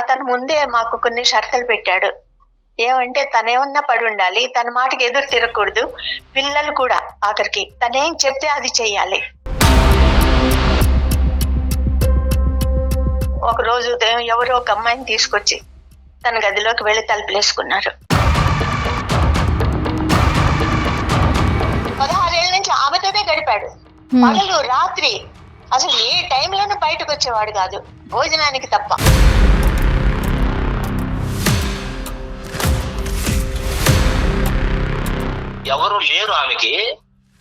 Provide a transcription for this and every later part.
అతను ముందే మాకు కొన్ని షరతులు పెట్టాడు. ఏమంటే తనేమన్నా పడి ఉండాలి, తన మాటకి ఎదురు తిరగకూడదు, పిల్లలు కూడా ఆఖరికి తనేం చెప్తే అది చెయ్యాలి. ఒక రోజు ఉదయం ఎవరో ఒక అమ్మాయిని తీసుకొచ్చి తన గదిలోకి వెళ్లి తలుపులేసుకున్నారు. 16 ఏళ్ల నుంచి ఆమెతోనే గడిపాడు. పగలు రాత్రి అసలు ఏ టైంలోనూ బయటకు వచ్చేవాడు కాదు, భోజనానికి తప్ప. ఎవరు లేరు ఆమెకి.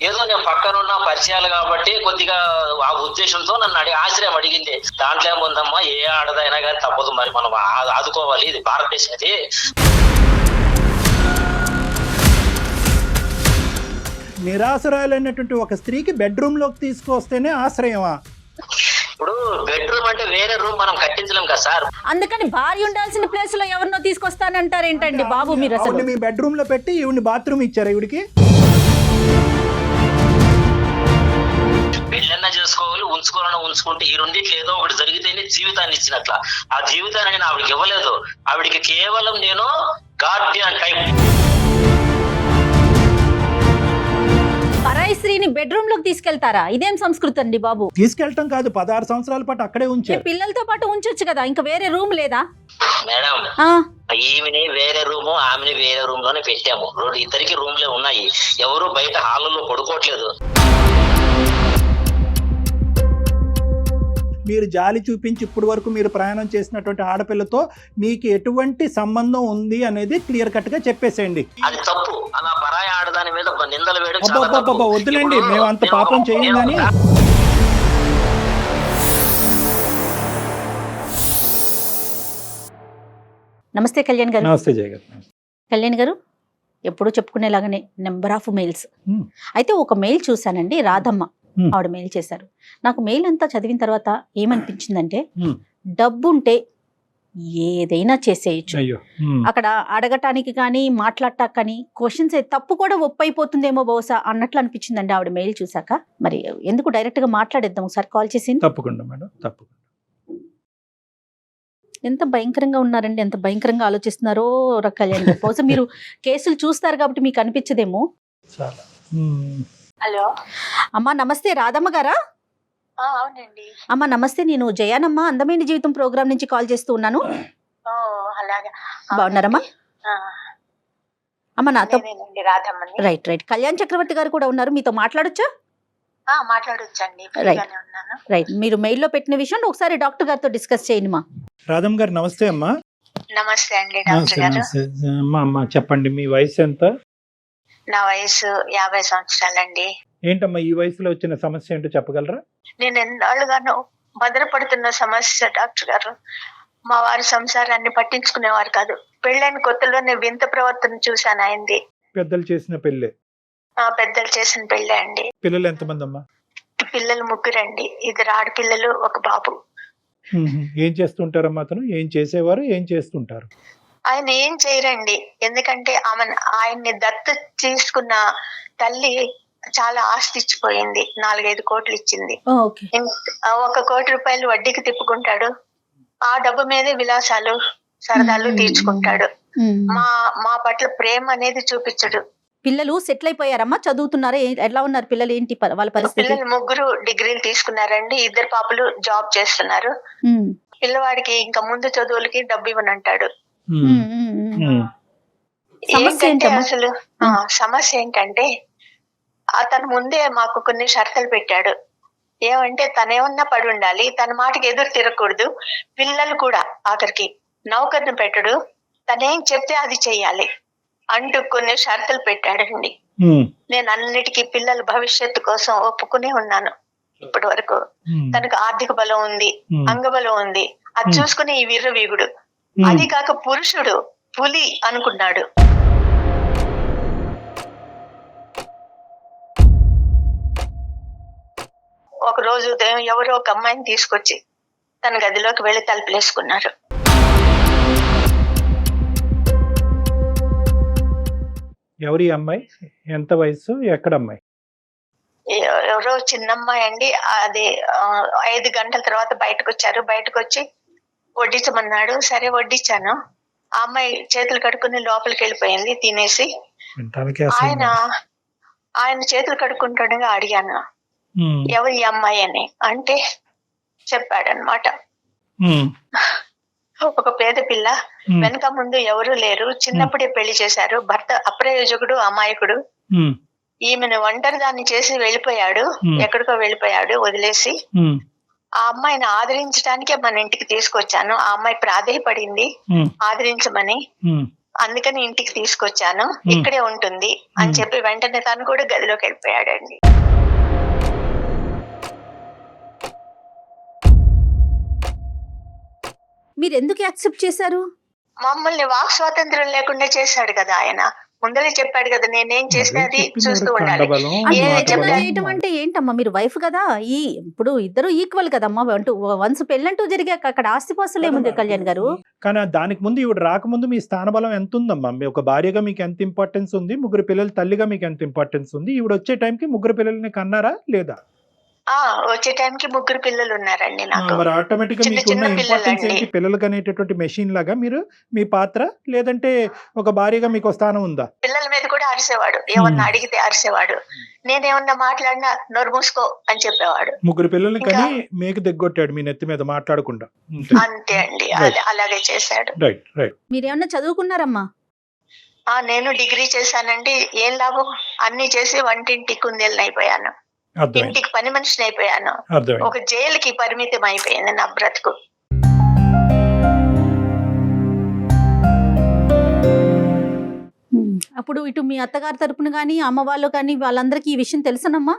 ఏదో నేను పక్కన ఉన్న పరిచయాలు కాబట్టి కొద్దిగా ఆ ఉద్దేశంతో నన్ను ఆశ్రయం అడిగింది. దాంట్లో ఏముందమ్మా, ఏ ఆడదైనా కానీ తప్పదు, మరి మనం ఆదుకోవాలి, ఇది భారతదేశం ఇది. నిరాశ్రయాలైనటువంటి ఒక స్త్రీకి బెడ్రూమ్ లోకి తీసుకొస్తేనే ఆశ్రయమా? ఇప్పుడు బెడ్రూమ్ అంటే వేరే రూమ్ మనం కట్టించలేం కదా సార్. అందుకని భార్య ఉండాల్సిన ప్లేస్ లో ఎవరినో తీసుకొస్తానంటారు ఏంటండి బాబు మీరు? అసలు మీ బెడ్రూమ్ లో పెట్టి ఈవిని బాత్రూమ్ ఇచ్చారు ఈవిడికి? పెళ్ళన్నా చేసుకోవాలి, ఉంచుకోవాలన్నా ఉంచుకుంటే ఈ రెండిట్లు ఏదో ఒకటి జరిగితేనే జీవితాన్ని ఇచ్చినట్ల. ఆ జీవితాన్ని నేను ఆవిడకి ఇవ్వలేదు. ఆవిడికి కేవలం నేను గార్డియన్ టైప్. పరాయి స్త్రీని బెడ్రూమ్ లోకి తీసుకెళ్తారా? ఇదేం సంస్కృతి అండి బాబు? తీసుకెళ్ళటం కాదు, 16 సంవత్సరాల పాటు అక్కడే ఉంచారు. పిల్లలతో పాటు ఉంచొచ్చు కదా, ఇంకా వేరే రూమ్ లేదా? మేడం, ఈమెని వేరే రూము, ఆమెని వేరే రూమ్ లోనే పెట్టాము. ఇద్దరికి రూమ్లే ఉన్నాయి. ఎవరు బయట హాల్లో పడుకోవట్లేదు. మీరు జాలి చూపించి ఇప్పుడు వరకు మీరు ప్రయాణం చేసినటువంటి ఆడపిల్లతో మీకు ఎటువంటి సంబంధం ఉంది అనేది క్లియర్ కట్ గా చెప్పేసేయండి. అది తప్పు. అలా పరాయి ఆడదాని మీద నిందలు వేయడం చాలా తప్పు. వద్దులేండి, మేము అంత పాపం చేయండి. నమస్తే కళ్యాణ్ గారు. నమస్తే జయ గారు. కళ్యాణ్ గారు, ఎప్పుడు చెప్పుకునేలాగానే నెంబర్ ఆఫ్ మెయిల్స్. అయితే ఒక మెయిల్ చూసానండి, రాధమ్మ ఆవిడ మెయిల్ చేశారు. నాకు మెయిల్ అంతా చదివిన తర్వాత ఏమనిపించిందంటే, డబ్బుంటే ఏదైనా చేసేయచ్చు. అక్కడ అడగటానికి కానీ మాట్లాడటానికి కానీ క్వశ్చన్స్ తప్పు కూడా ఒప్పైపోతుందేమో బహుశా అన్నట్లు అనిపించిందండి ఆవిడ మెయిల్ చూసాక. మరి ఎందుకు డైరెక్ట్ గా మాట్లాడేద్దాం, ఒకసారి కాల్ చేసి. తప్పకుండా మేడం, తప్పకుండా. ఎంత భయంకరంగా ఉన్నారండి, ఎంత భయంకరంగా ఆలోచిస్తున్నారో కళ్యాణ్ గారు. బహుశా మీరు కేసులు చూస్తారు కాబట్టి మీకు అనిపించదేమో. హలో అమ్మా, నమస్తే. రాధమ్మ గారా? అవునండి. అమ్మా నమస్తే, నేను జయానమ్మ అందమైన జీవితం ప్రోగ్రామ్ నుంచి కాల్ చేస్తూ ఉన్నాను. బాగున్నారమ్మా? అమ్మ నాతో రైట్ రైట్ కళ్యాణ్ చక్రవర్తి గారు కూడా ఉన్నారు, మీతో మాట్లాడొచ్చా? మాట్లాడొచ్చండి. రైట్, మీరు మెయిల్లో పెట్టిన విషయం ఒకసారి డాక్టర్ గారితో డిస్కస్ చేయండి. మా రాధమ్మ గారు నమస్తే అమ్మా. నమస్తే అండి డాక్టర్ గారు. అమ్మా చెప్పండి, మీ వయసు ఎంత? నా వయసు 50 సంవత్సరాలండి. ఏంటమ్మా ఈ వయసులో వచ్చిన సమస్య ఏంటో చెప్పగలరా? నేను ఎన్నాళ్ళుగానో భద్రపడుతున్న సమస్య డాక్టర్ గారు. మా వారి సంసారాన్ని పట్టించుకునేవారు కాదు. పెళ్ళైన కొత్తలోనే వింత ప్రవర్తన చూశాను ఆయనది. పెద్దలు చేసిన పెళ్ళే? పెద్దలు చేసిన పెళ్ళే అండి. పిల్లలు ఎంతమంది అమ్మా? పిల్లలు 3 అండి. 2 ఆడపిల్లలు, 1 బాబు. ఏం చేస్తుంటారమ్మా అతను? ఏం చేసేవారు, ఏం చేస్తుంటారు? ఆయన ఏం చేయరండి. ఎందుకంటే ఆయన్ని దత్తత తీసుకున్న తల్లి చాలా ఆస్తి ఇచ్చిపోయింది. 4-5 కోట్లు ఇచ్చింది. 1 కోటి రూపాయలు వడ్డీకి తిప్పుకుంటాడు. ఆ డబ్బు మీదే విలాసాలు సరదాలు తీర్చుకుంటాడు. మా పట్ల ప్రేమ అనేది చూపించడు. పిల్లలు సెటిల్ అయిపోయారమ్మా, చదువుతున్నారా? ఎలా ఉన్నారు పిల్లలు? ఏంటి వాళ్ళ పరిస్థితి? పిల్లలు 3 డిగ్రీలు తీసుకున్నారండి. 2 పాపలు జాబ్ చేస్తున్నారు. పిల్లవాడికి ఇంకా ముందు చదువులకి డబ్బు ఇవ్వనంటాడు. అసలు సమస్య ఏంటంటే, అతను ముందే మాకు కొన్ని షరతులు పెట్టాడు. ఏమంటే తనేమన్నా పడి ఉండాలి, తన మాటకి ఎదురు తిరగకూడదు, పిల్లలు కూడా ఆఖరికి నౌకర్ని పెట్టడు, తనేం చెప్తే అది చెయ్యాలి అంటూ కొన్ని షరతులు పెట్టాడండి. నేను అన్నిటికీ పిల్లల భవిష్యత్తు కోసం ఒప్పుకునే ఉన్నాను ఇప్పటి వరకు. తనకు ఆర్థిక బలం ఉంది, అంగబలం ఉంది, అది చూసుకుని ఈ వీరుడు. అది కాక పురుషుడు పులి అనుకున్నాడు. ఒక రోజు ఉదయం ఎవరో ఒక అమ్మాయిని తీసుకొచ్చి తన గదిలోకి వెళ్లి తలుపులేసుకున్నారు. ఎవరి అమ్మాయి? ఎంత వయసు? ఎక్కడ అమ్మాయి? ఎవరో చిన్న అమ్మాయి అండి. అది 5 గంటల తర్వాత బయటకు వచ్చారు. బయటకు వచ్చి వడ్డించమన్నాడు. సరే వడ్డించాను. ఆ అమ్మాయి చేతులు కడుక్కుని లోపలికి వెళ్ళిపోయింది తినేసి. ఆయన చేతులు కడుక్కుంటుండగా అడిగాను, ఎవరు ఈ అమ్మాయి అని. అంటే చెప్పాడనమాట, ఒక పేద పిల్ల, వెనక ముందు ఎవరూ లేరు, చిన్నప్పుడే పెళ్లి చేశారు, భర్త అప్రయోజకుడు, అమాయకుడు, ఈమెను ఒంటరిదాన్ని చేసి వెళ్ళిపోయాడు, ఎక్కడికో వెళ్ళిపోయాడు వదిలేసి. ఆ అమ్మాయిని ఆదరించడానికే మన ఇంటికి తీసుకొచ్చాను. ఆ అమ్మాయి ప్రాధేయపడింది ఆదరించమని, అందుకని ఇంటికి తీసుకొచ్చాను, ఇక్కడే ఉంటుంది అని చెప్పి వెంటనే తను కూడా గదిలోకి వెళ్ళిపోయాడండి. మీరు ఎందుకు యాక్సెప్ట్ చేశారు? మమ్మల్ని వాక్ స్వాతంత్రం లేకుండా చేశాడు కదా ఆయన. ముందరే చెప్పాడు కదా, నేనేం చేసినది చూస్తూ ఉండాలి. చేయటం అంటే ఏంటమ్మా, మీరు వైఫ్ కదా, ఇప్పుడు ఇద్దరు ఈక్వల్ కదమ్మా. అంటూ వన్స్ పెళ్ళంటూ జరిగాక అక్కడ ఆస్తిపాస్తులు ఏముంది కళ్యాణ్ గారు? కానీ దానికి ముందు ఈవిడ రాకముందు మీ స్థానబలం ఎంత ఉందమ్మా? మీ ఒక భార్యగా మీకు ఎంత ఇంపార్టెన్స్ ఉంది, ముగ్గురు పిల్లల తల్లిగా మీకు ఎంత ఇంపార్టెన్స్ ఉంది? ఈవిడ వచ్చే టైంకి ముగ్గురు పిల్లల్ని కన్నారా లేదా? వచ్చే టైంకి ముగ్గురు పిల్లలు ఉన్నారండి నాకు. మరి ఆటోమేటిక్ గా మీకు ఉన్న ఇంపార్టెన్స్ ఏంటి? పిల్లలకి అనేటటువంటి మెషిన్ లాగా మీరు మీ పాత్ర, లేదంటే ఒక భార్యగా మీకు స్థానం ఉందా? పిల్లల మీద కూడా అరిసేవాడు, ఏమన్నా అడిగితే అరిసేవాడు. నేనేమన్నా మాట్లాడినా నోరు మూసుకో అని చెప్పేవాడు. ముగ్గురు పిల్లల్ని కానీ మీకు దిగ్గొట్టాడు మీ నెత్తి మీద మాట్లాడకుండా. అంతే అండి, అలాగే చేశాడు. Right right. మీరేమన్నా చదువుకున్నారమ్మా? నేను డిగ్రీ చేశానండి. ఏం లాభం, అన్ని చేసి వంటింటి కుందేళ్ళని అయిపోయాను, ఇంటికి పని మనిషిని అయిపోయాను, ఒక జైలుకి పరిమితం అయిపోయింది నా బ్రతుకు. అప్పుడు ఇటు మీ అత్తగారి తరపున కానీ అమ్మ వాళ్ళు కానీ వాళ్ళందరికీ ఈ విషయం తెలుసనమ్మా?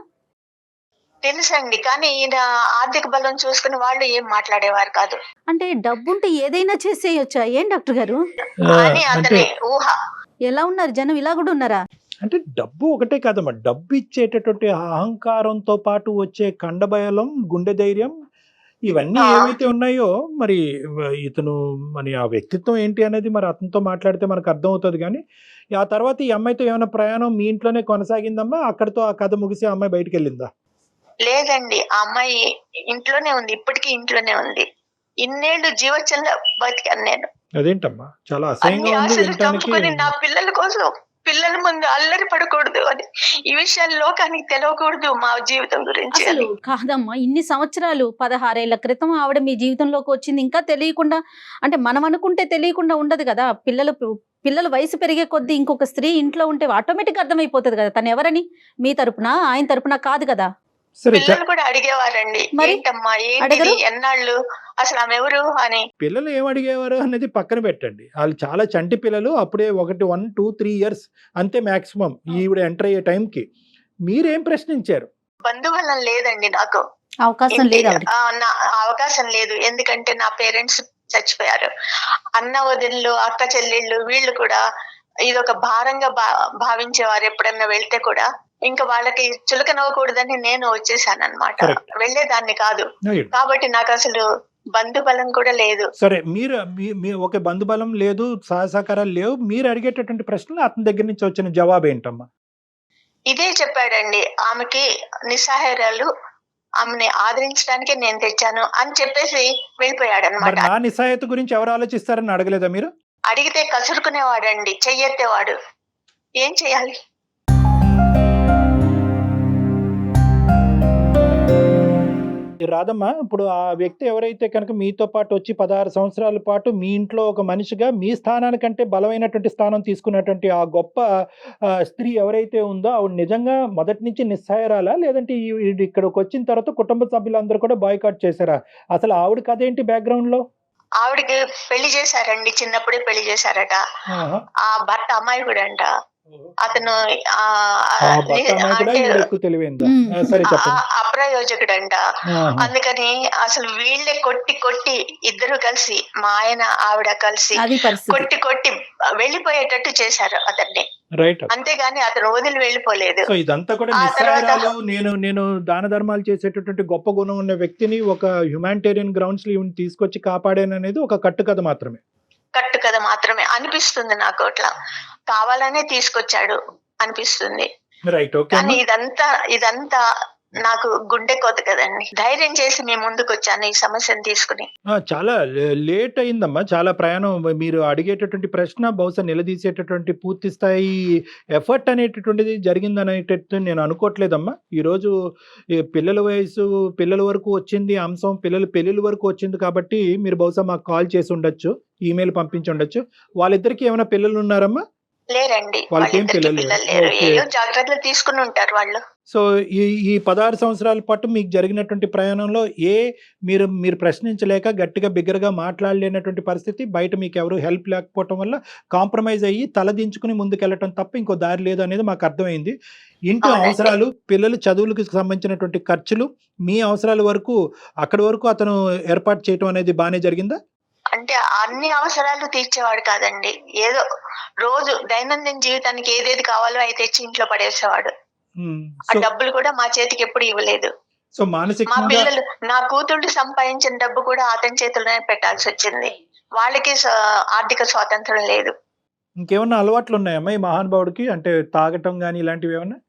తెలుసండి, కానీ ఈయన ఆర్థిక బలం చూసుకుని వాళ్ళు ఏం మాట్లాడేవారు కాదు. అంటే డబ్బుంటే ఏదైనా చేసేయొచ్చా ఏం డాక్టర్ గారు అని అతని ఊహ. ఎలా ఉన్నారు జనం, ఇలా కూడా ఉన్నారా? అంటే డబ్బు ఒకటే కాదమ్మా, డబ్బు ఇచ్చేటటువంటి అహంకారంతో పాటు వచ్చే కండబయలం, గుండె ధైర్యం, ఇవన్నీ ఏవైతే ఉన్నాయో మరి ఇతను మరి ఆ వ్యక్తిత్వం ఏంటి అనేది మరి అతనితో మాట్లాడితే మనకు అర్థం అవుతుంది. కానీ ఆ తర్వాత ఈ అమ్మాయితో ఏమైనా ప్రయాణం మీ ఇంట్లోనే కొనసాగిందమ్మా? అక్కడితో ఆ కథ ముగిసి ఆ అమ్మాయి బయటకు వెళ్ళిందా? లేదండి, ఆ అమ్మాయి ఇంట్లోనే ఉంది, ఇప్పటికీ ఇంట్లోనే ఉంది. ఇన్నేళ్లు జీవచంలో బతికాను నేను. అదేంటమ్మా చాలా అసహ్యంగా ఉంది వినటానికి. నా పిల్లల కోసం, పిల్లల ముందు అల్లరి పడకూడదు అని, ఈ విషయాలు లోకానికి తెలియకూడదు మా జీవితం గురించి. అసలు కాదమ్మా, ఇన్ని సంవత్సరాలు 16 ఏళ్ల క్రితం ఆవిడ మీ జీవితంలోకి వచ్చింది, ఇంకా తెలియకుండా, అంటే మనం అనుకుంటే తెలియకుండా ఉండదు కదా. పిల్లల వయసు పెరిగే కొద్దీ ఇంకొక స్త్రీ ఇంట్లో ఉంటే ఆటోమేటిక్ అర్థమైపోతుంది కదా తను ఎవరని. మీ తరపున ఆయన తరపున కాదు కదా. పిల్లలు కూడా అడిగేవారండి, ఏంటమ్మా ఏంటి ఎన్నాళ్ళు, అసలు ఆమె ఎవరు అని. పిల్లలు ఏం అడిగేవారు అనేది పక్కన పెట్టండి, వాళ్ళు చాలా చంటి పిల్లలు, అప్పుడే 1, 2, 3 years అంతే మాక్సిమం ఈవిడ ఎంటర్ అయ్యే టైంకి. మీరేం ప్రశ్నించారు? బంధువులం లేదండి నాకు, అవకాశం లేదు, అవకాశం లేదు. ఎందుకంటే నా పేరెంట్స్ చచ్చిపోయారు. అన్న వదిళ్ళు, అక్క చెల్లెళ్ళు వీళ్ళు కూడా ఇదొక భారంగా భావించేవారు. ఎప్పుడన్నా వెళ్తే కూడా ఇంకా వాళ్ళకి చులకనవ్వకూడదని నేను వచ్చేసాను అనమాట, వెళ్లేదాన్ని కాదు. కాబట్టి నాకు అసలు బంధుబలం కూడా లేదు. సరే, మీరు ఒక బంధుబలం లేదు, సహకారాలు లేవు, మీరు అడిగేటటువంటి ప్రశ్నలు అతని దగ్గర నుంచి వచ్చిన జవాబు ఏంటమ్మా? ఇదే చెప్పాడండి, ఆమెకి నిస్సహాయరాలు, ఆమెని ఆదరించడానికే నేను తెచ్చాను అని చెప్పేసి వెళ్ళిపోయాడు అనమాట. నా నిస్సహాయత గురించి ఎవరు ఆలోచిస్తారని అడగలేదా మీరు? అడిగితే కసురుకునేవాడండి, చెయ్యెత్తేవాడు. ఏం చెయ్యాలి? రాదమ్మా, ఇప్పుడు ఆ వ్యక్తి ఎవరైతే కనుక మీతో పాటు వచ్చి 16 సంవత్సరాల పాటు మీ ఇంట్లో ఒక మనిషిగా మీ స్థానానికంటే బలమైనటువంటి స్థానం తీసుకున్నటువంటి ఆ గొప్ప స్త్రీ ఎవరైతే ఉందో ఆవిడ నిజంగా మొదటి నుంచి నిస్సహాయరాలా, లేదంటే ఇక్కడికి వచ్చిన తర్వాత కుటుంబ సభ్యులందరూ కూడా బాయ్కాట్ చేశారా? అసలు ఆవిడ కథ ఏంటి బ్యాక్గ్రౌండ్ లో? ఆవిడకి పెళ్లి చేశారండి, చిన్నప్పుడే పెళ్లి చేశారట. ఆ భర్త అమాయకుడు అంట. అతను అప్రయోజకుడంట. అందుకని అసలు వీళ్ళే కొట్టి ఇద్దరు కలిసి, మా ఆయన ఆవిడ కలిసి కొట్టి వెళ్ళిపోయేటట్టు చేశారు అతన్ని. అంతేగాని అతను వదిలి వెళ్ళిపోలేదు. ఇదంతా కూడా నిస్సహాయరాలు, నేను దాన ధర్మాలు చేసేటటువంటి గొప్ప గుణం ఉన్న వ్యక్తిని ఒక హ్యుమానిటేరియన్ గ్రౌండ్స్ లో తీసుకొచ్చి కాపాడాననేది ఒక కట్టుకథ మాత్రమే అనిపిస్తుంది నాకు. అట్లా కావాలనే తీసుకొచ్చాడు అనిపిస్తుంది. కానీ ఇదంతా నాకు గుండె కోత కదండి. ధైర్యం చేసి మీ ముందుకు వచ్చాను ఈ సమస్యను తీసుకుని. చాలా లేట్ అయిందమ్మా. చాలా ప్రయాణం. మీరు అడిగేటటువంటి ప్రశ్న బహుశా నిలదీసేటటువంటి పూర్తి స్థాయి ఎఫర్ట్ అనేటటువంటిది జరిగిందనేటట్టు నేను అనుకోవట్లేదమ్మా. ఈరోజు పిల్లల వయసు పిల్లల వరకు వచ్చింది అంశం, పిల్లల పెళ్ళిళ్ళ వరకు వచ్చింది కాబట్టి మీరు బహుశా మాకు కాల్ చేసి ఉండొచ్చు, ఈమెయిల్ పంపించి ఉండొచ్చు. వాళ్ళిద్దరికి ఏమైనా పిల్లలు ఉన్నారమ్మా? లేరండి, వాళ్ళకేం వాళ్ళిద్దరికి పిల్లలు పిల్లలు లేరు. లేరు. ఓకే. ఏదో జాగ్రత్తలు తీసుకుని ఉంటారు వాళ్ళు. సో ఈ 16 సంవత్సరాల పాటు మీకు జరిగినటువంటి ప్రయాణంలో మీరు ప్రశ్నించలేక గట్టిగా బిగ్గరగా మాట్లాడలేనటువంటి పరిస్థితి, బయట మీకు ఎవరు హెల్ప్ లేకపోవటం వల్ల కాంప్రమైజ్ అయ్యి తలదించుకుని ముందుకెళ్ళటం తప్ప ఇంకో దారి లేదు అనేది మాకు అర్థమైంది. ఇంటి అవునండి. అవసరాలు, పిల్లల చదువులకు సంబంధించినటువంటి ఖర్చులు, మీ అవసరాల వరకు అక్కడి వరకు అతను ఏర్పాటు చేయటం అనేది బాగానే జరిగిందా? అంటే అన్ని అవసరాలు తీర్చేవాడు కాదండి. ఏదో రోజు దైనందిన జీవితానికి ఏదేది కావాలో అవి తెచ్చి ఇంట్లో పడేసేవాడు. ఆ సో డబ్బులు కూడా మా చేతికి ఎప్పుడు ఇవ్వలేదు. సో మా మానసికంగా పిల్లలు, నా కూతుళ్ళు సంపాదించిన డబ్బు కూడా అతని చేతుల్లోనే పెట్టాల్సి వచ్చింది. వాళ్ళకి ఆర్థిక స్వాతంత్రం లేదు. ఇంకేమన్నా అలవాట్లు ఉన్నాయమ్మా ఈ మహానుభావుడికి? అంటే తాగటం కానీ ఇలాంటివి ఏమన్నా?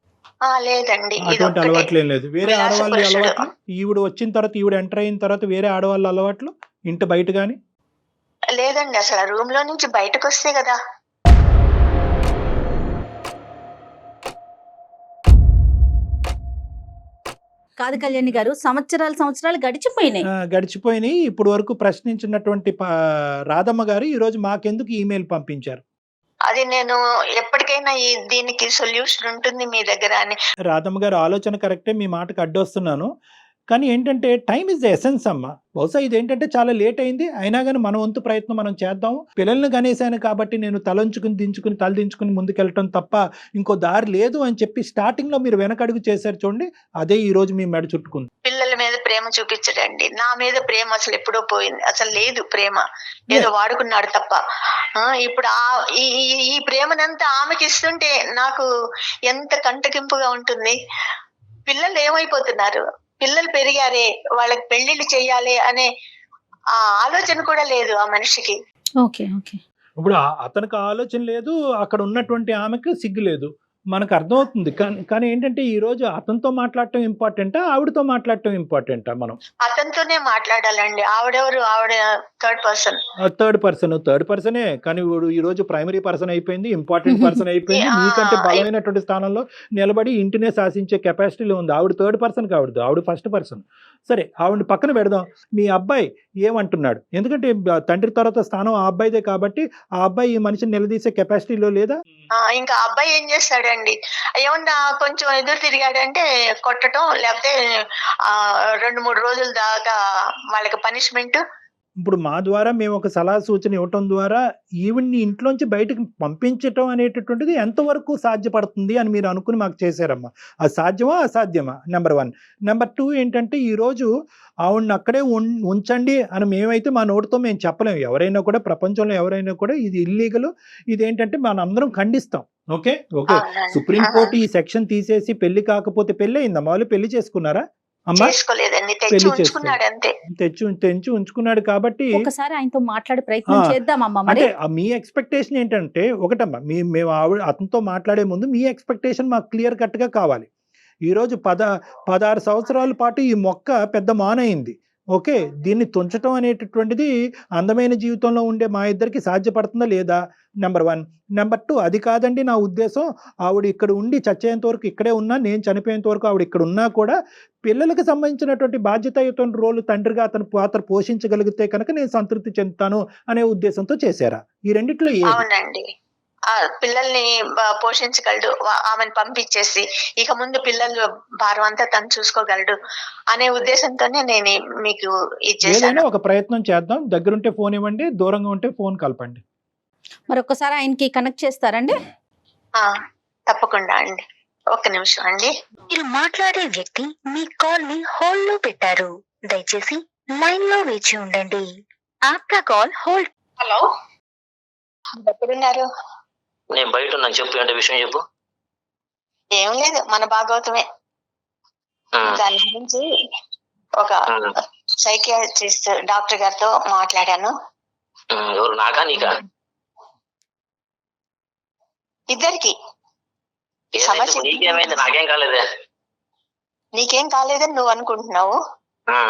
లేదండి, ఇది అటువంటి ఒక్కటే. అలవాట్లు ఏం లేదు. వేరే విలాస ఆడవాళ్ళ పురుషుడు. అలవాట్లు, ఈవిడ వచ్చిన తర్వాత, ఈవిడ ఎంటర్ అయిన తర్వాత వేరే ఆడవాళ్ళ అలవాట్లు ఇంటి బయట కానీ? లేదండి, అసలు రూమ్ లో నుంచి బయటకు వస్తే కదా. కాదు కళ్యాణి గారు, సంవత్సరాలు గడిచిపోయినాయి. గడిచిపోయినాయి. ఇప్పుడు వరకు ప్రశ్నించినటువంటి రాధమ్మ గారు ఈరోజు మాకెందుకు ఈమెయిల్ పంపించారు? అది నేను ఎప్పటికైనా దీనికి సొల్యూషన్ ఉంటుంది మీ దగ్గర అని. రాధమ్మ గారు ఆలోచన కరెక్టే, మీ మాటకు అడ్డొస్తున్నాను. కానీ ఏంటంటే టైం ఇస్ ద ఎసెన్స్ అమ్మ. బహుశా ఇదేంటంటే చాలా లేట్ అయింది, అయినా కానీ మన వంతు ప్రయత్నం మనం చేద్దాం. పిల్లల్ని కనేసాను కాబట్టి నేను తలదించుకుని ముందుకెళ్ళటం తప్ప ఇంకో దారి లేదు అని చెప్పి స్టార్టింగ్ లో మీరు వెనకడుగు చేశారు చూడండి, అదే ఈ రోజు మీ మెడ చుట్టుకుంది. పిల్లల మీద ప్రేమ చూపించడండి. నా మీద ప్రేమ అసలు ఎప్పుడో పోయింది. అసలు లేదు ప్రేమ, ఏదో వాడుకున్నాడు తప్ప. ఇప్పుడు ఈ ప్రేమనంతా ఆమెకి ఇస్తుంటే నాకు ఎంత కంటకింపుగా ఉంటుంది. పిల్లలు ఏమైపోతున్నారు, పిల్లలు పెరిగారే, వాళ్ళకి పెళ్లిళ్ళు చెయ్యాలి అనే ఆ ఆలోచన కూడా లేదు ఆ మనిషికి. Okay okay. ఇప్పుడు అతనికి ఆలోచన లేదు, అక్కడ ఉన్నటువంటి ఆమెకు సిగ్గు లేదు, మనకు అర్థమవుతుంది. కానీ ఏంటంటే ఈ రోజు అతనితో మాట్లాడటం ఇంపార్టెంటా, ఆవిడతో మాట్లాడటం ఇంపార్టెంటా? మనం అతనితోనే మాట్లాడాలండి. ఆవిడెవరు, ఆవిడ థర్డ్ పర్సనే. కానీ ఈ రోజు ప్రైమరీ పర్సన్ అయిపోయింది, ఇంపార్టెంట్ పర్సన్ అయిపోయింది. మీకంటే బలమైనటువంటి స్థానంలో నిలబడి ఇంటినే శాసించే కెపాసిటీలో ఉంది. ఆవిడ థర్డ్ పర్సన్ కావద్దు, ఆవిడ ఫస్ట్ పర్సన్. సరే, ఆవిడని పక్కన పెడదాం. మీ అబ్బాయి ఏమంటున్నాడు? ఎందుకంటే తండ్రి తర్వాత స్థానం ఆ అబ్బాయిదే కాబట్టి ఆ అబ్బాయి ఈ మనిషిని నిలదీసే కెపాసిటీలో లేదా? ఇంకా అబ్బాయి ఏం చేస్తాడండి, ఏమన్నా కొంచెం ఎదురు తిరిగాడంటే కొట్టడం, లేకపోతే 2-3 రోజుల దాకా వాళ్ళకి పనిష్మెంట్. ఇప్పుడు మా ద్వారా మేము ఒక సలహా సూచన ఇవ్వటం ద్వారా ఈవిడ్ని ఇంట్లోంచి బయటకు పంపించటం అనేటటువంటిది ఎంతవరకు సాధ్యపడుతుంది అని మీరు అనుకుని మాకు చేశారమ్మా. అది సాధ్యమా అసాధ్యమా? నెంబర్ 1. నెంబర్ 2 ఏంటంటే ఈరోజు ఆవిడని అక్కడే ఉంచండి అని మేమైతే మా నోటితో మేము చెప్పలేము. ఎవరైనా కూడా, ప్రపంచంలో ఎవరైనా కూడా ఇది ఇల్లీగల్, ఇదేంటంటే మనం అందరం ఖండిస్తాం. ఓకే. సుప్రీంకోర్టు ఈ సెక్షన్ తీసేసి పెళ్లి కాకపోతే పెళ్లి అయిందమ్మా, వాళ్ళు పెళ్లి చేసుకున్నారా అమ్మా? తెచ్చి ఉంచుకున్నాడు కాబట్టి ఒకసారి ఆయనతో మాట్లాడే ప్రయత్నం చేద్దామమ్మా. అంటే మీ ఎక్స్పెక్టేషన్ ఏంటంటే, ఒకటమ్మా, మేము అతనితో మాట్లాడే ముందు మీ ఎక్స్పెక్టేషన్ మాకు క్లియర్ కట్ గా కావాలి. ఈరోజు 16 సంవత్సరాల పాటు ఈ మొక్క పెద్ద మానయింది. ఓకే, దీన్ని తుంచటం అనేటటువంటిది అందమైన జీవితంలో ఉండే మా ఇద్దరికి సాధ్యపడుతుందా లేదా? నెంబర్ 1. నెంబర్ 2, అది కాదండి నా ఉద్దేశం. ఆవిడ ఇక్కడ ఉండి చచ్చేంత వరకు ఇక్కడే ఉన్నా, నేను చనిపోయేంత వరకు ఆవిడ ఇక్కడ ఉన్నా కూడా పిల్లలకు సంబంధించినటువంటి బాధ్యతాయుత రోలు తండ్రిగా అతను పాత్ర పోషించగలిగితే కనుక నేను సంతృప్తి చెందుతాను అనే ఉద్దేశంతో చేశారా? ఈ రెండిట్లో అవునండి, పిల్లల్ని పోషించగలడు, ఆమెను పంపించేసి ఇక ముందు పిల్లలు భారం అంతా తను చూసుకోగలడు అనే ఉద్దేశంతోనే నేను మీకు ఏదైనా ఒక ప్రయత్నం చేద్దాం. దగ్గరుంటే ఫోన్ ఇవ్వండి, దూరంగా ఉంటే ఫోన్ కలపండి. మరొకసారి ఆయనకి కనెక్ట్ చేస్తారండి? తప్పకుండా అండి. ఒక్క నిమిషం అండి. మీరు మాట్లాడే వ్యక్తి మీ కాల్ ని హోల్డ్ లో పెట్టారు, దయచేసి లైన్ లో వేచి ఉండండి. ఆప్కా కాల్ హోల్డ్. హలో, ఎక్కడున్నారు? నేను బయట ఉన్నాను, చెప్పు, అంటే విషయం చెప్పు. ఏం లేదు, మన భాగవతమే. దాని గురించి ఒక సైకియాట్రిస్ట్ డాక్టర్ గారితో మాట్లాడాను. ఎవరు, నాకా నీకా? ఇద్దరికి. నీకేమైంది? నాకేం కాలేదే. నీకేం కాలేదని నువ్వు అనుకుంటున్నావు.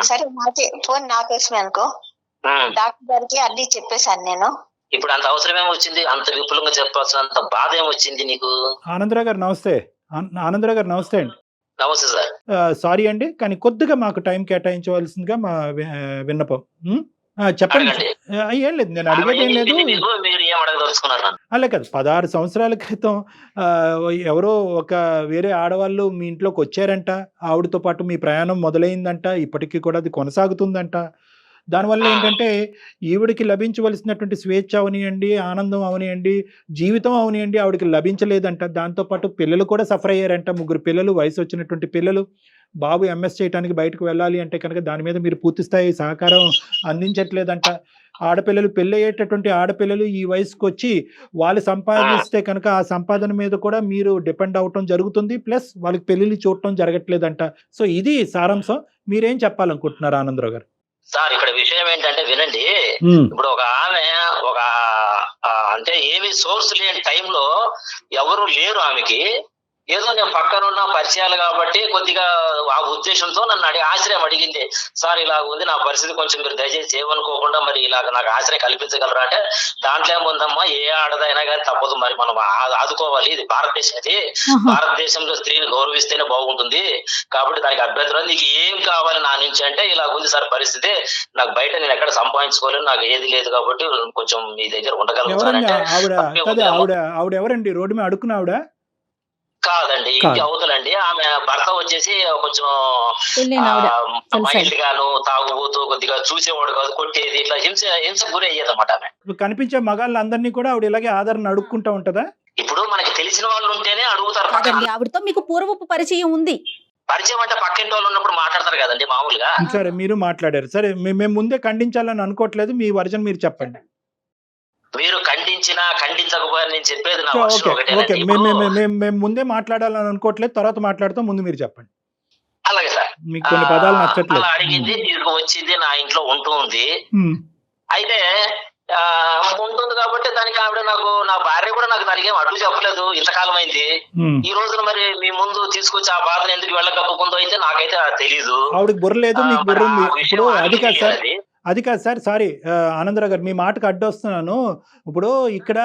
సరే ఫోన్ నా కోసమే అనుకో. డాక్టర్ గారికి అన్ని చెప్పేశాను నేను. ఇప్పుడు అంత అవసరం ఏమొచ్చింది? అంత విపులంగా చెప్పాల్సినంత బాధ ఏమొచ్చింది నీకు? ఆనందరావు గారు నమస్తే. ఆనందరావు గారు నమస్తే అండి. నమస్తే సార్. సారీ అండి, కానీ కొద్దిగా మాకు టైం కేటాయించవలసిందిగా మా విన్నపం. చెప్పండి. ఏం లేదు, నేను అడిగేది ఏం లేదు. అలా కాదు, 16 సంవత్సరాల క్రితం ఎవరో ఒక వేరే ఆడవాళ్ళు మీ ఇంట్లోకి వచ్చారంట, ఆవిడతో పాటు మీ ప్రయాణం మొదలైందంట, ఇప్పటికీ కూడా అది కొనసాగుతుందంట. దానివల్ల ఏంటంటే ఈవిడికి లభించవలసినటువంటి స్వేచ్ఛ అవనియండి, ఆనందం అవనియండి, జీవితం అవనియండి, ఆవిడకి లభించలేదంట. దాంతోపాటు పిల్లలు కూడా సఫర్ అయ్యారంట. 3 పిల్లలు, వయసు వచ్చినటువంటి పిల్లలు. బాబు ఎంఎస్ చేయడానికి బయటకు వెళ్ళాలి అంటే కనుక దాని మీద మీరు పూర్తి స్థాయి సహకారం అందించట్లేదంట. ఆడపిల్లలు, పెళ్ళి అయ్యేటటువంటి ఆడపిల్లలు ఈ వయసుకు వచ్చి వాళ్ళు సంపాదిస్తే కనుక ఆ సంపాదన మీద కూడా మీరు డిపెండ్ అవటం జరుగుతుంది, ప్లస్ వాళ్ళకి పెళ్ళిళ్ళు చూడటం జరగట్లేదంట. సో ఇది సారాంశం. మీరేం చెప్పాలనుకుంటున్నారు ఆనందరావు గారు? సార్, ఇక్కడ విషయం ఏంటంటే వినండి. ఇప్పుడు ఒక ఆమె అంటే ఏమి సోర్స్ లేని టైంలో ఎవరు లేరు ఆమెకి. ఏదో నేను పక్కన ఉన్న పరిచయాలు కాబట్టి కొద్దిగా ఆ ఉద్దేశంతో నన్ను ఆశ్రయం అడిగింది. సార్ ఇలాగ ఉంది నా పరిస్థితి, కొంచెం మీరు దయచేసి ఏమనుకోకుండా మరి ఇలాగ నాకు ఆశ్రయం కల్పించగలరా అంటే, దాంట్లో ఏముందమ్మా, ఏ ఆడదైనా కానీ తప్పదు, మరి మనం ఆదుకోవాలి, ఇది భారతదేశం, ఇది భారతదేశంలో స్త్రీని గౌరవిస్తేనే బాగుంటుంది, కాబట్టి దానికి అభ్యంతరం, నీకు ఏం కావాలి నా నుంచి అంటే, ఇలాగ ఉంది సార్ పరిస్థితి, నాకు బయట నేను ఎక్కడ సంపాదించుకోలేను, నాకు ఏది లేదు కాబట్టి కొంచెం మీ దగ్గర ఉండగలుగుతానంటే. ఆవిడ ఎవరండి? రోడ్డు మీద అడుక్కున్న ఆవిడ కాదండి, ఇంటి అవతలండి. ఆమె భర్త వచ్చేసి కొంచెం మైల్డ్ గాను, తాగుబోతూ, కొద్దిగా చూసేవాడు కాదు, కొట్టేది, ఇట్లా హింస గురి అయ్యేది అన్నమాట. ఆమె కనిపించే మగాళ్ళందరినీ కూడా ఆవిడ ఇలాగే ఆదరణ అడుక్కుంటా ఉంటదా? ఇప్పుడు మనకి తెలిసిన వాళ్ళు ఉంటేనే అడుగుతారు. ఆవిడతో మీకు పూర్వపు పరిచయం ఉంది? పరిచయం అంటే పక్కింటి వాళ్ళు ఉన్నప్పుడు మాట్లాడతారు కదండి మామూలుగా. సరే, మీరు మాట్లాడారు. సరే, మేము ముందే ఖండించాలని అనుకోవట్లేదు, మీ వర్జన్ మీరు చెప్పండి. మీరు ఖండించినా ఖండించకపోయినా నేను చెప్పేది నా మేము ముందే మాట్లాడాలని అనుకోవట్లేదు, తర్వాత మాట్లాడతాం, ముందు మీరు చెప్పండి. అలాగే సార్. మీకు కొన్ని పదాలు నచ్చట్లేదు. అడిగింది, వచ్చింది, నా ఇంట్లో ఉంటుంది. అయితే ఉంటుంది కాబట్టి దానికి ఆవిడ నా భార్య కూడా నాకు దానికి ఏం అడ్డు చెప్పలేదు, ఇంతకాలం అయింది. ఈ రోజున మరి మీ ముందు తీసుకొచ్చి ఆ బాధను ఎందుకు వెళ్ళగప్పుకుందో అయితే నాకైతే తెలీదు. ఆవిడకి బుర్ర లేదు, మీకు బుర్ర ఉంది. ఇప్పుడు అది కాదు సార్, సారీ ఆనందరావు గారు, మీ మాటకు అడ్డొస్తున్నాను. ఇప్పుడు ఇక్కడ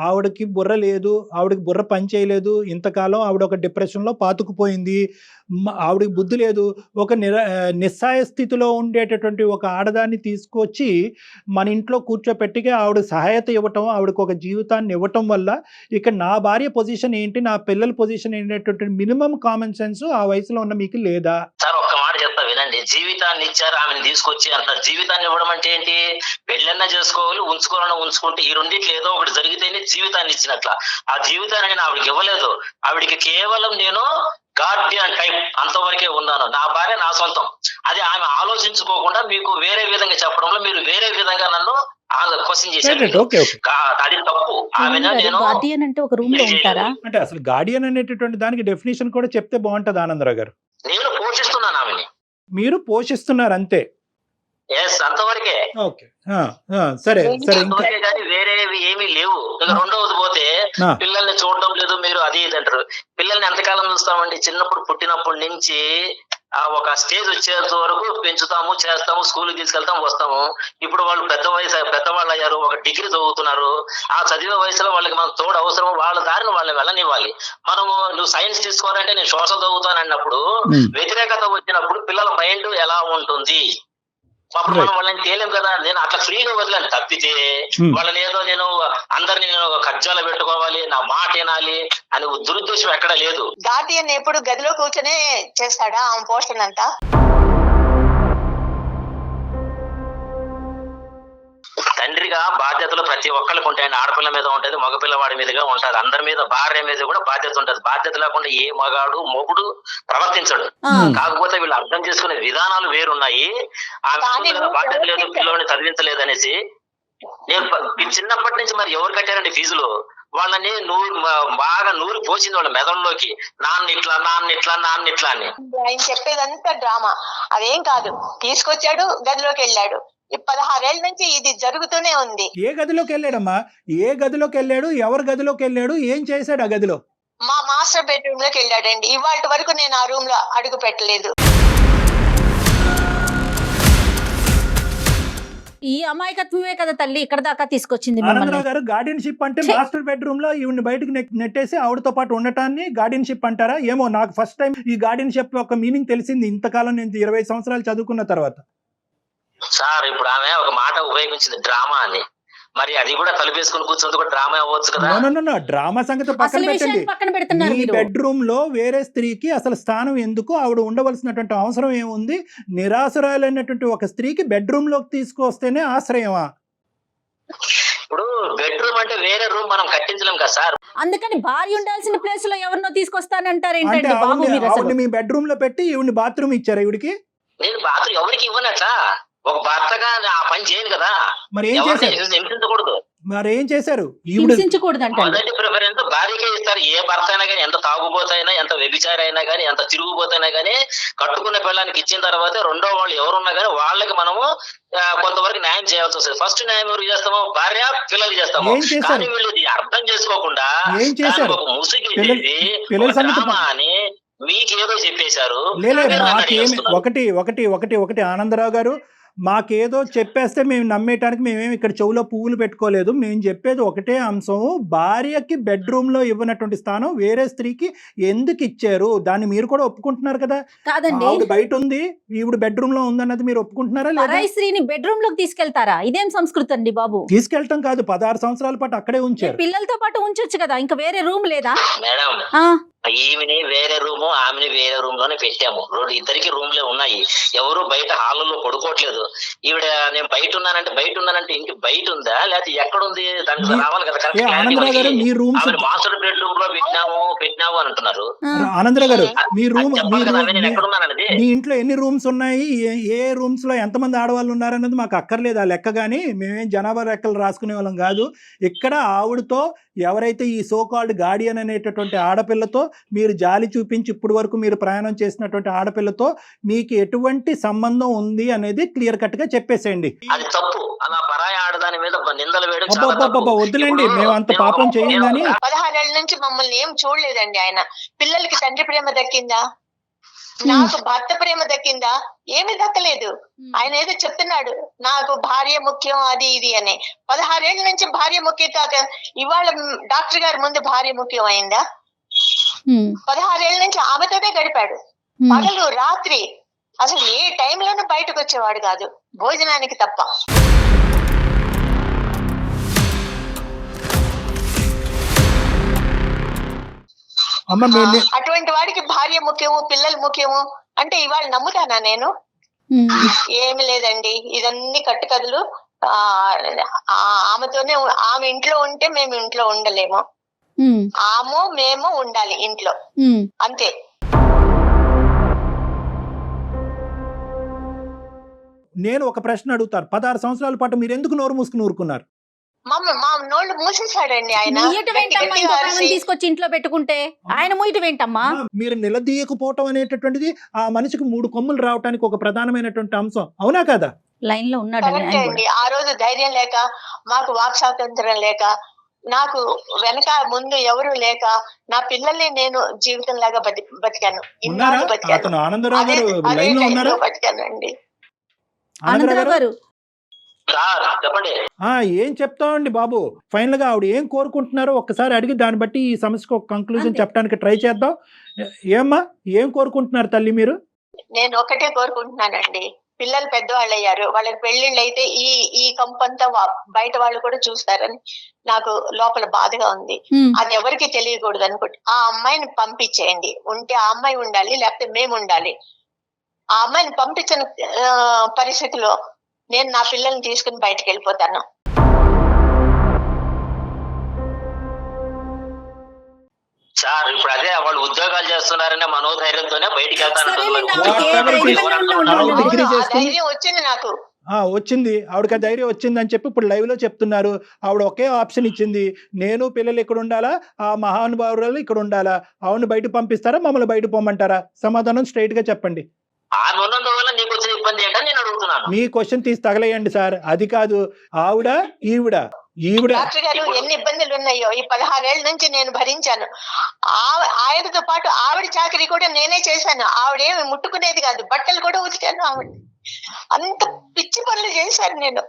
ఆవిడకి బుర్ర లేదు, ఆవిడకి బుర్ర పని చేయలేదు, ఇంతకాలం ఆవిడ ఒక డిప్రెషన్లో పాతుకుపోయింది, ఆవిడకి బుద్ధి లేదు. ఒక నిస్సాయ స్థితిలో ఉండేటటువంటి ఒక ఆడదాన్ని తీసుకొచ్చి మన ఇంట్లో కూర్చోపెట్టిగా ఆవిడ సహాయత ఇవ్వటం, ఆవిడకు ఒక జీవితాన్ని ఇవ్వటం వల్ల ఇక నా భార్య పొజిషన్ ఏంటి, నా పిల్లల పొజిషన్ ఏంటంటే మినిమం కామన్ సెన్స్ ఆ వయసులో ఉన్న మీకు లేదా? సార్, ఒక్క మాట చెప్తా వినండి. జీవితాన్ని ఇచ్చారు, ఆమెను తీసుకొచ్చి అంటారు. జీవితాన్ని ఇవ్వడం అంటే ఏంటి? పెళ్ళన్నా చేసుకోవాలి, ఉంచుకోవాలన్నా ఉంచుకుంటే, ఈ రెండిట్లో ఏదో ఒకటి జరిగితేనే జీవితాన్ని ఇచ్చినట్ల. ఆ జీవితాన్ని నేను ఆవిడకి ఇవ్వలేదు. ఆవిడికి కేవలం నేను గార్డియన్ టైప్ అంతవరకే ఉన్నాను. నా భార్య నా సొంతం. అది ఆమె ఆలోచించుకోకుండా మీకు వేరే విధంగా చెప్పడంలో మీరు వేరే విధంగా నన్ను క్వశ్చన్ చేశారు. అది తప్పు. గార్డియన్ అంటే ఒక రూమ్ లో ఉంటారా? అంటే అసలు గార్డియన్ అనేటటువంటి దానికి డెఫినేషన్ కూడా చెప్తే బాగుంటది ఆనందరావు గారు. నేను పోషిస్తున్నాను ఆమెని. మీరు పోషిస్తున్నారు అంతే. అంతవరకే. సరే, వేరేవి ఏమీ లేవు. రెండవది పోతే పిల్లల్ని చూడడం లేదు మీరు, అది ఇది అంటారు. పిల్లల్ని ఎంతకాలం చూస్తామండి? చిన్నప్పుడు పుట్టినప్పటి నుంచి ఒక స్టేజ్ వచ్చేంత వరకు పెంచుతాము, చేస్తాము, స్కూల్కి తీసుకెళ్తాం, వస్తాము. ఇప్పుడు వాళ్ళు పెద్దవాళ్ళు అయ్యారు, ఒక డిగ్రీ చదువుతున్నారు. ఆ చదివే వయసులో వాళ్ళకి మనం తోడు అవసరం, వాళ్ళ దారిని వాళ్ళని వెళ్ళనివ్వాలి. మనము నువ్వు సైన్స్ తీసుకోవాలంటే నేను సోషల్ చదువుతాను అన్నప్పుడు వ్యతిరేకత వచ్చినప్పుడు పిల్లల మైండ్ ఎలా ఉంటుంది? అప్పుడు మనం వాళ్ళని తేలేం కదా. నేను అట్లా ఫ్రీగా వదిలేను తప్పితే వాళ్ళని ఏదో నేను అందరిని కజ్జాలు పెట్టుకోవాలి, నా మాట వినాలి అని దురుద్దేశం ఎక్కడ లేదు. గార్డియన్ ఎప్పుడు గదిలో కూర్చొనే చేస్తాడా ఆమె పోషణ అంతా? తండ్రిగా బాధ్యతలు ప్రతి ఒక్కరికి ఉంటాయండి. ఆడపిల్ల మీద ఉంటది, మగపిల్లవాడి మీదుగా ఉంటది, అందరి మీద భార్య మీద కూడా బాధ్యత ఉంటది. బాధ్యత లేకుండా ఏ మొగుడు ప్రవర్తించడు. కాకపోతే వీళ్ళు అర్థం చేసుకునే విధానాలు వేరున్నాయి. బాధ్యత లేదు, పిల్లల్ని చదివించలేదనేసి. నేను చిన్నప్పటి నుంచి మరి ఎవరు కట్టారండి ఫీజులు? వాళ్ళని బాగా నూరు పోసింది వాళ్ళ మెదడులోకి, నాన్నిట్లా అని. ఆయన చెప్పేదంతా డ్రామా, అదేం కాదు. తీసుకొచ్చాడు, గదిలోకి వెళ్ళాడు. 16 ఏళ్ళ నుంచి ఇది జరుగుతూనే ఉంది. ఏ గదిలోకి వెళ్ళాడమ్మా? ఏ గదిలోకి వెళ్ళాడు? ఎవరు గదిలోకి వెళ్ళాడు? ఏం చేశాడు ఆ గదిలో? మా మాస్టర్ బెడ్రూమ్ లోకి వెళ్ళాడండి. ఇవాళ వరకు నేను ఆ రూమ్ లో అడుగు పెట్టలేదు. ఈ అమాయకత్వమే కదా తల్లి ఇక్కడ దాకా తీసుకొచ్చింది ఆనందరావు మిమ్మల్ని. గారు, గార్డియన్షిప్ అంటే ఛీ! మాస్టర్ బెడ్రూమ్ లో ఈవిని బయటకు నెట్టేసి ఆవిడతో పాటు ఉండటాన్ని గార్డియన్షిప్ అంటారా? ఏమో, నాకు ఫస్ట్ టైం ఈ గార్డియన్షిప్ యొక్క మీనింగ్ తెలిసింది ఇంతకాలం నేను 20 సంవత్సరాలు చదువుకున్న తర్వాత. సార్ ఇప్పుడు ఆమె ఒక మాట ఉపయోగించింది, డ్రామా అని. మరి అది కూడా తలుపేసుకుని కూర్చుంది కూడా డ్రామా అవ్వచ్చు కదా. నో, డ్రామా సంగతి పక్కన అసలు పెట్టండి. విషయాన్ని పక్కన పెడుతున్నారు మీ మీరు. బెడ్రూమ్ లో వేరే స్త్రీకి అసలు స్థానం ఎందుకు? ఆవిడ ఉండవలసినటువంటి అవసరం ఏముంది? నిరాశ్రయాలైనటువంటి ఒక స్త్రీకి బెడ్రూమ్ లోకి తీసుకొస్తేనే ఆశ్రయమా? ఇప్పుడు బెడ్రూమ్ అంటే వేరే రూమ్ మనం కట్టించలేం కదా సార్. అందుకని భార్య ఉండాల్సిన ప్లేస్ లో ఎవరినో తీసుకొస్తానంటారు అంటే ఏంటండి బాబు మీరు అసలు? ఆవిడని మీ బెడ్రూమ్ లో పెట్టి ఈవిని బాత్రూమ్ ఇచ్చారా ఈవిడికి? నేను బాత్రూమ్ ఎవరికి ఇవ్వనట్లా, ఒక భర్తగా ఆ పని చేయను కదా. మరి ఏం చేశారు? హింసించకూడదు. మరి ఏం చేశారు? ఈవిడ హింసించకూడదు అంటే మొదటి ప్రిఫరెన్స్ భార్యకే ఇస్తారు. ఏ భర్త అయినా కానీ, ఎంత తాగుబోతైనా, ఎంత వ్యభిచారి అయినా కానీ, ఎంత తిరుగుబోతైనా కానీ, కట్టుకున్న పిల్లానికి ఇచ్చిన తర్వాత రెండో వాళ్ళు ఎవరున్నా కానీ వాళ్ళకి మనము కొంతవరకు న్యాయం చేయాల్సి వస్తుంది. ఫస్ట్ న్యాయం ఎవరు చేస్తాము? భార్య పిల్లలు చేస్తాము. ఏం చేశారు? కానీ వీళ్ళు ఇది అర్థం చేసుకోకుండా ఏం చేశారు? దానికి ఒక ముసుగు పిల్లల వేసేసి సంగతి డ్రామా అని మీకేదో చెప్పేశారు. లేలే, మీరు నన్ను మాకేమి అడిగేస్తున్నారు. ఒకటి ఆనందరావు గారు, మాకేదో చెప్పేస్తే మేము నమ్మేయటానికి మేమేమి ఇక్కడ చెవులో పువ్వులు పెట్టుకోలేదు. మేము చెప్పేది ఒకటే అంశం, భార్యకి బెడ్రూమ్ లో ఇవ్వనటువంటి స్థానం వేరే స్త్రీకి ఎందుకు ఇచ్చారు? దాన్ని మీరు కూడా ఒప్పుకుంటున్నారు కదా? కాదండి. ఆవిడ బయట ఉంది, ఈవిడ బెడ్రూమ్ లో ఉందన్నది మీరు ఒప్పుకుంటున్నారా లేదా? పరాయి స్త్రీని బెడ్రూమ్ లోకి తీసుకెళ్తారా? ఇదేం సంస్కృతి అండి బాబు? తీసుకెళ్ళటం కాదు, 16 సంవత్సరాల పాటు అక్కడే ఉంచారు. పిల్లలతో పాటు ఉంచొచ్చు కదా, ఇంకా వేరే రూమ్ లేదా? మేడం, ఆ, ఈమెని వేరే రూము, ఆమెని వేరే రూమ్ లోనే పెట్టాము. ఇద్దరికి రూమ్లే ఉన్నాయి. ఎవరు బయట హాల్లో పడుకోవట్లేదు. ఈవిడ నేను బయట ఉన్నానంటే ఇంటి బయట ఉందా లేకపోతే ఎక్కడ ఉంది? దానికి రావాలి కదా కరెక్ట్ క్లారిటీ. ఆనందరావు గారు, మీ రూమ్స్ ఆమె మాస్టర్ బెడ్రూమ్ లో పెట్టినాము అని అంటున్నారు. ఆనందరావు గారు, మీ రూమ్ చెప్పాలి కదా నేను ఎక్కడ ఉన్నాననేది. మీ ఇంట్లో ఎన్ని రూమ్స్ ఉన్నాయి, ఏ రూమ్స్ లో ఎంతమంది ఆడవాళ్ళు ఉన్నారన్నది మాకు అక్కర్లేదు ఆ లెక్క. కానీ మేమేం జనాభా లెక్కలు రాసుకునే వాళ్ళం కాదు. ఇక్కడ ఆవిడతో ఎవరైతే ఈ సోకాల్డ్ గార్డియన్ అనేటటువంటి ఆడపిల్లతో మీరు జాలి చూపించి ఇప్పుడు వరకు మీరు ప్రయాణం చేసినటువంటి ఆడపిల్లతో మీకు ఎటువంటి సంబంధం ఉంది అనేది క్లియర్ కట్ గా చెప్పేసేయండి. అది తప్పు. అలా పరాయి ఆడదాని మీద నిందలు వేయడం చాలా తప్పు. వద్దులేండి, మేము అంత పాపం చేయం కానీ. 16 ఏళ్ల నుంచి మమ్మల్ని ఏం చూడలేదండి ఆయన. పిల్లలకి తండ్రి ప్రేమ దక్కిందా? నాకు భర్త ప్రేమ దక్కిందా? ఏమి దక్కలేదు. ఆయన ఏదో చెప్తున్నాడు, నాకు భార్య ముఖ్యం అది ఇది అని. 16 ఏళ్ల నుంచి భార్య ముఖ్యం కాక ఇవాళ డాక్టర్ గారి ముందు భార్య ముఖ్యం అయిందా? 16 ఏళ్ల నుంచి ఆమెతోనే గడిపాడు. పగలు రాత్రి అసలు ఏ టైంలోనూ బయటకు వచ్చేవాడు కాదు, భోజనానికి తప్ప. అటువంటి వాడికి భార్య ముఖ్యము, పిల్లలు ముఖ్యము అంటే ఇవాళ నమ్ముతానా నేను? ఏమి లేదండి, ఇదన్నీ కట్టుకథలు. ఆమెతోనే, ఆమె ఇంట్లో ఉంటే మేము ఇంట్లో ఉండలేము, మేము ఉండాలి ఇంట్లో, అంతే. నేను ఒక ప్రశ్న అడుగుతాను, 16 సంవత్సరాల పాటు మీరు ఎందుకు నోరు మూసుకుని ఊరుకున్నారు? మా నోళ్ళు మూసేశాడండి ఆయన. తీసుకొచ్చి ఇంట్లో పెట్టుకుంటే ఆయన మూయటం ఏంటమ్మా? మీరు నిలదీయకపోవటం అనేటటువంటిది ఆ మనిషికి 3 కొమ్ములు రావడానికి ఒక ప్రధానమైనటువంటి అంశం, అవునా కదా? లైన్ లో ఉన్నాడు. ఆ రోజు ధైర్యం లేక, మాకు వాక్ స్వాతంత్రం లేక, నాకు వెనక ముందు ఎవరు లేక, నా పిల్లల్ని నేను జీవితం లాగా బతికాను. అతను ఆనందరావు గారు లైన్ లో ఉన్నారా? బతికానండి. ఆనందరావు గారు చెప్పండి. ఏం చెప్తామండి బాబు, ఫైనల్ గా ఆవిడ ఏం కోరుకుంటున్నారో ఒక్కసారి అడిగి దాన్ని బట్టి ఈ సమస్యకు ఒక కంక్లూజన్ చెప్పడానికి ట్రై చేద్దాం. ఏమ్మా, ఏం కోరుకుంటున్నారు తల్లి మీరు? నేను ఒకటే కోరుకుంటున్నానండి, పిల్లలు పెద్దవాళ్ళు అయ్యారు, వాళ్ళకి పెళ్లిళ్ళు అయితే ఈ కంపంతా బయట వాళ్ళు కూడా చూస్తారని నాకు లోపల బాధగా ఉంది. అది ఎవరికి తెలియకూడదు అనుకుంటే ఆ అమ్మాయిని పంపించేయండి. ఉంటే ఆ అమ్మాయి ఉండాలి, లేకపోతే మేము ఉండాలి. ఆ అమ్మాయిని పంపించిన పరిస్థితిలో నేను నా పిల్లల్ని తీసుకుని బయటకు వెళ్ళిపోతాను. సార్ ఇప్పుడు అదే వాళ్ళు ఉద్యోగాలు చేస్తున్నారనే మనోధైర్యంతోనే బయటికి ధైర్యం వచ్చింది నాకు. వచ్చింది, ఆవిడకి ధైర్యం వచ్చింది అని చెప్పి ఇప్పుడు లైవ్ లో చెప్తున్నారు. ఆవిడ ఒకే ఆప్షన్ ఇచ్చింది, నేను పిల్లలు ఇక్కడ ఉండాలా, ఆ మహానుభావులు ఇక్కడ ఉండాలా? ఆవిడని బయట పంపిస్తారా, మమ్మల్ని బయట పొమ్మంటారా? సమాధానం స్ట్రైట్ గా చెప్పండి. ఇబ్బంది ఏంటని నేను అడుగుతున్నాను. మీ క్వశ్చన్ తీసి తగలేయండి సార్, అది కాదు. ఆవిడ ఈవిడ ఈవిడ డాక్టర్ గారు ఎన్ని ఇబ్బందులు ఉన్నాయో ఈ 16 ఏళ్ల నుంచి నేను భరించాను. ఆయనతో పాటు ఆవిడ చాకరీ కూడా నేనే చేశాను. ఆవిడేమి ముట్టుకునేది కాదు, బట్టలు కూడా ఉతికాను ఆవిడ. అంత పిచ్చి పనులు చేశాను నేను.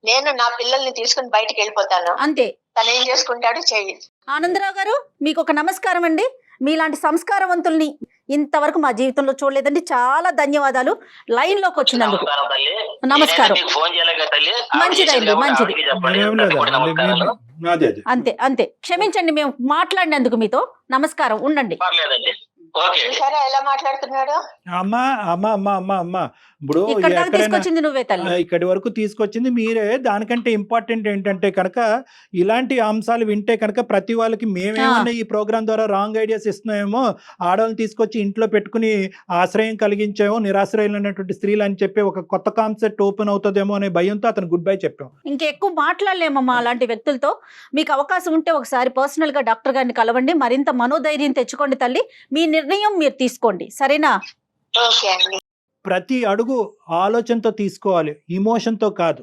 నేను నా పిల్లల్ని తీసుకుని బయటికి వెళ్ళిపోతాను, అంతే. తను ఏం చేసుకుంటాడు చెయ్యి. ఆనందరావు గారు మీకు ఒక నమస్కారం అండి. మీలాంటి సంస్కారవంతుల్ని ఇంతవరకు మా జీవితంలో చూడలేదండి. చాలా ధన్యవాదాలు లైన్ లోకి వచ్చినందుకు. నమస్కారం. మంచిదండి, మంచిది. అంతే అంతే, క్షమించండి మేము మాట్లాడినందుకు మీతో. నమస్కారం, ఉండండి. చూసారా ఎలా మాట్లాడుతున్నాడు? అమ్మా అమ్మా అమ్మా అమ్మా అమ్మా ఇప్పుడు ఇక్కడ దాకా తీసుకొచ్చింది నువ్వే తల్లి. ఇక్కడి వరకు తీసుకొచ్చింది మీరే. దానికంటే ఇంపార్టెంట్ ఏంటంటే కనుక ఇలాంటి అంశాలు వింటే కనుక ప్రతి వాళ్ళకి మేమేమన్నా ఈ ప్రోగ్రామ్ ద్వారా రాంగ్ ఐడియాస్ ఇస్తున్నామేమో, ఆడవాళ్ళని తీసుకొచ్చి ఇంట్లో పెట్టుకుని ఆశ్రయం కలిగించామో, నిరాశ్రయులైనటువంటి స్త్రీలు అని చెప్పి ఒక కొత్త కాన్సెప్ట్ ఓపెన్ అవుతుందేమో అనే భయంతో అతను గుడ్ బై చెప్పాం. ఇంకెక్కువ మాట్లాడలేమమ్మా అలాంటి వ్యక్తులతో. మీకు అవకాశం ఉంటే ఒకసారి పర్సనల్ గా డాక్టర్ గారిని కలవండి. మరింత మనోధైర్యం తెచ్చుకోండి తల్లి. మీ నిర్ణయం మీరు తీసుకోండి, సరేనా? ఓకే అండి. ప్రతి అడుగు ఆలోచనతో తీసుకోవాలి, ఇమోషన్తో కాదు.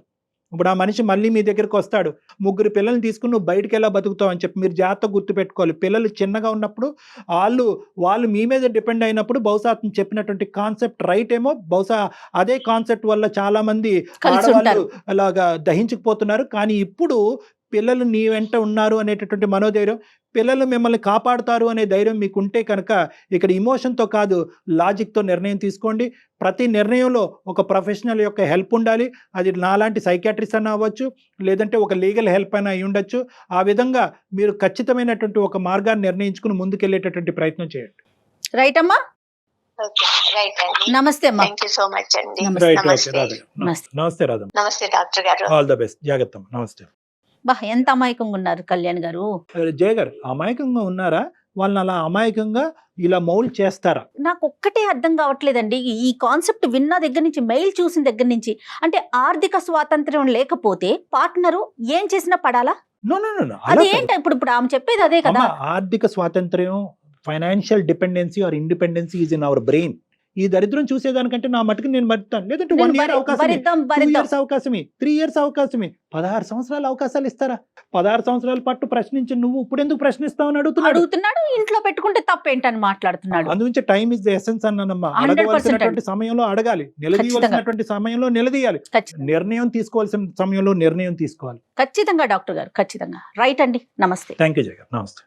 ఇప్పుడు ఆ మనిషి మళ్ళీ మీ దగ్గరికి వస్తాడు, 3 పిల్లల్ని తీసుకుని నువ్వు బయటకు ఎలా బతుకుతావు అని చెప్పి మీరు జాగ్రత్తగా గుర్తుపెట్టుకోవాలి. పిల్లలు చిన్నగా ఉన్నప్పుడు వాళ్ళు మీ మీద డిపెండ్ అయినప్పుడు బహుశా అతను చెప్పినటువంటి కాన్సెప్ట్ రైట్ ఏమో, బహుశా అదే కాన్సెప్ట్ వల్ల చాలా మంది ఆడవాళ్ళు అలాగా దహించుకుపోతున్నారు. కానీ ఇప్పుడు పిల్లలు నీ వెంట ఉన్నారు అనేటటువంటి మనోధైర్యం, పిల్లలు మిమ్మల్ని కాపాడుతారు అనే ధైర్యం మీకు ఉంటే కనుక ఇక్కడ ఇమోషన్తో కాదు లాజిక్తో నిర్ణయం తీసుకోండి. ప్రతి నిర్ణయంలో ఒక ప్రొఫెషనల్ యొక్క హెల్ప్ ఉండాలి. అది నాలాంటి సైకాట్రిస్ట్ అయినా అవ్వచ్చు, లేదంటే ఒక లీగల్ హెల్ప్ అయినా అయి ఉండొచ్చు. ఆ విధంగా మీరు ఖచ్చితమైనటువంటి ఒక మార్గాన్ని నిర్ణయించుకుని ముందుకెళ్ళేటటువంటి ప్రయత్నం చేయండి. రైట్ అమ్మా? రైట్ అండి. నమస్తే అమ్మా. థ్యాంక్ యూ సో మచ్ అండి. రైట్, ఓకే నమస్తే. రాధా. నమస్తే రాధా. నమస్తే డాక్టర్ గారు. All the best. జాగ్రత్త. నమస్తే. బా, ఎంత అమాయకంగా ఉన్నారు కళ్యాణ్ గారు. జయ గారు అమాయకంగా ఉన్నారా? వాళ్ళని అలా అమాయకంగా ఇలా మౌల్డ్ చేస్తారా? నాకు ఒక్కటే అర్థం కావట్లేదండి. ఈ కాన్సెప్ట్ విన్న దగ్గర నుంచి, మెయిల్ చూసిన దగ్గర నుంచి, అంటే ఆర్థిక స్వాతంత్ర్యం లేకపోతే పార్ట్నరు ఏం చేసినా పడాలా? నో, అది ఏంటి? ఇప్పుడు ఆమె చెప్పేది అదే కదా. ఆర్థిక స్వాతంత్ర్యం, financial dependency or independency is in our brain. ఈ దరిద్రం చూసేదానికంటే నా మటుకు నేను మరుతాను. లేదంటే 1 year అవకాశమే, 2 years అవకాశమే, 3 years అవకాశమే, 16 సంవత్సరాల అవకాశాలు ఇస్తారా? 16 సంవత్సరాల పాటు ప్రశ్నించి నువ్వు ఇప్పుడు ఎందుకు ప్రశ్నిస్తావు అని అడుగుతున్నాడు. ఇంట్లో పెట్టుకుంటే తప్పేంటని మాట్లాడుతున్నాడు. అందుగురించి టైం ఇస్ ద ఎసెన్స్ అన్నమ్మా. అడగవలసినటువంటి సమయంలో అడగాలి, నిలదీయవలసినటువంటి సమయంలో నిలదీయాలి, నిర్ణయం తీసుకోవాల్సిన సమయంలో నిర్ణయం తీసుకోవాలి. ఖచ్చితంగా డాక్టర్ గారు, ఖచ్చితంగా రైట్ అండి. నమస్తే. థ్యాంక్ యూ జయ గారు. నమస్తే.